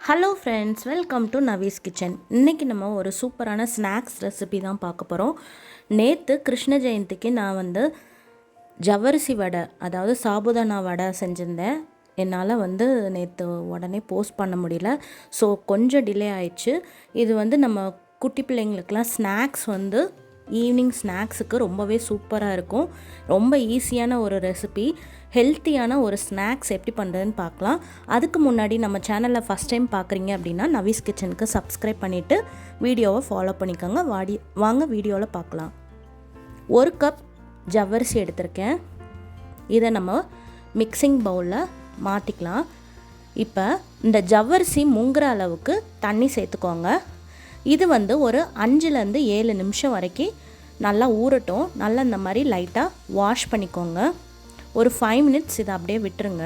Hello friends, welcome to Navee's kitchen. இன்றைக்கி நம்ம ஒரு சூப்பரான ஸ்நாக்ஸ் ரெசிபி தான் பார்க்க போகிறோம். நேற்று கிருஷ்ண ஜெயந்திக்கு நான் ஜவ்வரிசி வடை, அதாவது சாபுதானா வடை செஞ்சுருந்தேன். என்னால் நேற்று உடனே போஸ்ட் பண்ண முடியல. ஸோ கொஞ்சம் டிலே ஆயிடுச்சு. இது நம்ம குட்டி பிள்ளைங்களுக்கெலாம் ஸ்நாக்ஸ் ஈவினிங் ஸ்நாக்ஸுக்கு ரொம்பவே சூப்பராக இருக்கும். ரொம்ப ஈஸியான ஒரு ரெசிபி, ஹெல்த்தியான ஒரு ஸ்நாக்ஸ் எப்படி பண்ணுறதுன்னு பார்க்கலாம். அதுக்கு முன்னாடி நம்ம சேனலில் ஃபஸ்ட் டைம் பார்க்குறீங்க அப்படின்னா நவீஸ் கிச்சனுக்கு சப்ஸ்கிரைப் பண்ணிவிட்டு வீடியோவை ஃபாலோ பண்ணிக்கோங்க. வாங்க வீடியோவில் பார்க்கலாம். 1 கப் ஜவ்வரிசி எடுத்திருக்கேன். இதை நம்ம மிக்சிங் பவுலில் மாற்றிக்கலாம். இப்போ இந்த ஜவ்வரிசி முங்குற அளவுக்கு தண்ணி சேர்த்துக்கோங்க. இது ஒரு 5லேருந்து 7 நிமிஷம் வரைக்கும் நல்லா ஊறட்டும். நல்லா இந்த மாதிரி லைட்டாக வாஷ் பண்ணிக்கோங்க. ஒரு 5 மினிட்ஸ் இதை அப்படியே விட்டுருங்க.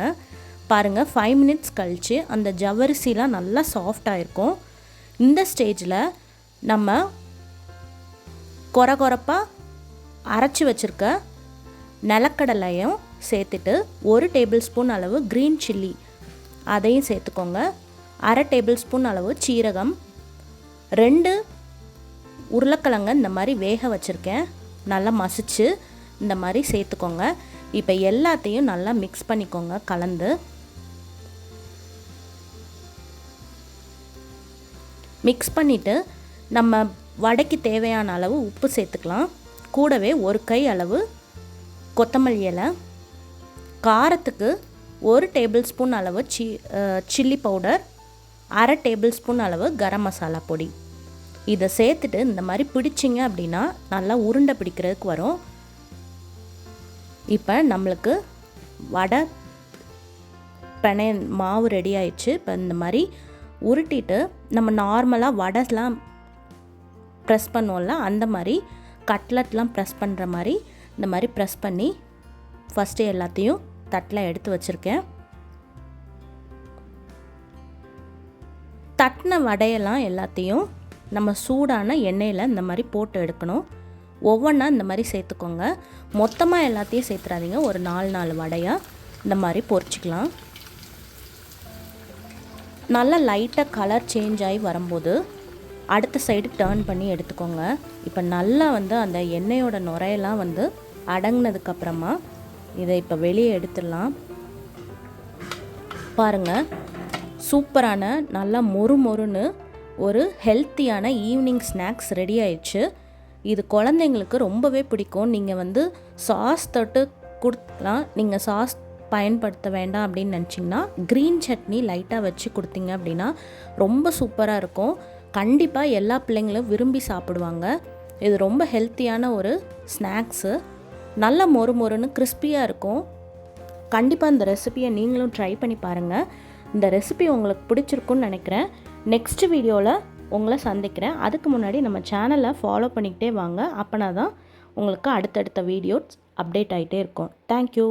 பாருங்கள், 5 மினிட்ஸ் கழித்து அந்த ஜவ்வரிசிலாம் நல்லா சாஃப்டாக இருக்கும். இந்த ஸ்டேஜில் நம்ம கொரகொரப்பாக அரைச்சி வச்சுருக்க நிலக்கடலையும் சேர்த்துட்டு 1 டேபிள் ஸ்பூன் அளவு க்ரீன் சில்லி அதையும் சேர்த்துக்கோங்க. 1/2 டேபிள் ஸ்பூன் அளவு சீரகம், 2 உருளைக்கிழங்கு இந்த மாதிரி வேக வச்சுருக்கேன், நல்லா மசிச்சு இந்த மாதிரி சேர்த்துக்கோங்க. இப்போ எல்லாத்தையும் நல்லா மிக்ஸ் பண்ணிக்கோங்க. கலந்து மிக்ஸ் பண்ணிவிட்டு நம்ம வடைக்கு தேவையான அளவு உப்பு சேர்த்துக்கலாம். கூடவே 1 கை அளவு கொத்தமல்லி இலை, காரத்துக்கு 1 டேபிள் ஸ்பூன் அளவு சில்லி பவுடர், 1/2 டேபிள் ஸ்பூன் அளவு கரம் மசாலா பொடி. இதை சேர்த்துட்டு இந்த மாதிரி பிடிச்சிங்க அப்படின்னா நல்லா உருண்டை பிடிக்கிறதுக்கு வரும். இப்போ நம்மளுக்கு வடை மாவு ரெடி ஆயிடுச்சு. இப்போ இந்த மாதிரி உருட்டிட்டு நம்ம நார்மலாக வடைலாம் ப்ரெஸ் பண்ணுவோம்ல, அந்த மாதிரி கட்லெட்லாம் ப்ரெஸ் பண்ணுற மாதிரி இந்த மாதிரி ப்ரெஸ் பண்ணி ஃபஸ்ட்டு எல்லாத்தையும் தட்டில் எடுத்து வச்சுருக்கேன். தட்டின வடையெல்லாம் எல்லாத்தையும் நம்ம சூடான எண்ணெயில் இந்த மாதிரி போட்டு எடுக்கணும். ஒவ்வொன்றா இந்த மாதிரி சேர்த்துக்கோங்க. மொத்தமாக எல்லாத்தையும் சேர்த்துறாதீங்க. ஒரு 4 வடையாக இந்த மாதிரி பொரிச்சிக்கலாம். நல்லா லைட்டாக கலர் சேஞ்ச் ஆகி வரும்போது அடுத்த சைடு டர்ன் பண்ணி எடுத்துக்கோங்க. இப்போ நல்லா அந்த எண்ணெயோட நுரையெல்லாம் அடங்கினதுக்கப்புறமா இதை இப்போ வெளியே எடுத்துடலாம். பாருங்கள், சூப்பரான நல்லா மொறுன்னு ஒரு ஹெல்த்தியான ஈவினிங் ஸ்நாக்ஸ் ரெடி ஆயிடுச்சு. இது குழந்தைங்களுக்கு ரொம்பவே பிடிக்கும். நீங்கள் சாஸ் தொட்டு கொடுக்கலாம். நீங்கள் சாஸ் பயன்படுத்த வேண்டாம் அப்படின்னு நினச்சிங்கன்னா க்ரீன் சட்னி லைட்டாக வச்சு கொடுத்தீங்க அப்படின்னா ரொம்ப சூப்பராக இருக்கும். கண்டிப்பாக எல்லா பிள்ளைங்களும் விரும்பி சாப்பிடுவாங்க. இது ரொம்ப ஹெல்த்தியான ஒரு ஸ்நாக்ஸு. நல்ல மொறுன்னு கிறிஸ்பியாக இருக்கும். கண்டிப்பாக இந்த ரெசிபியை நீங்களும் ட்ரை பண்ணி பாருங்கள். இந்த ரெசிபி உங்களுக்கு பிடிச்சிருக்குன்னு நினைக்கிறேன். நெக்ஸ்ட் வீடியோவில் உங்களை சந்திக்கிறேன். அதுக்கு முன்னாடி நம்ம சேனலை ஃபாலோ பண்ணிக்கிட்டே வாங்க. அப்போனா தான் உங்களுக்கு அடுத்தடுத்த வீடியோஸ் அப்டேட் ஆகிட்டே இருக்கும். தேங்க்யூ.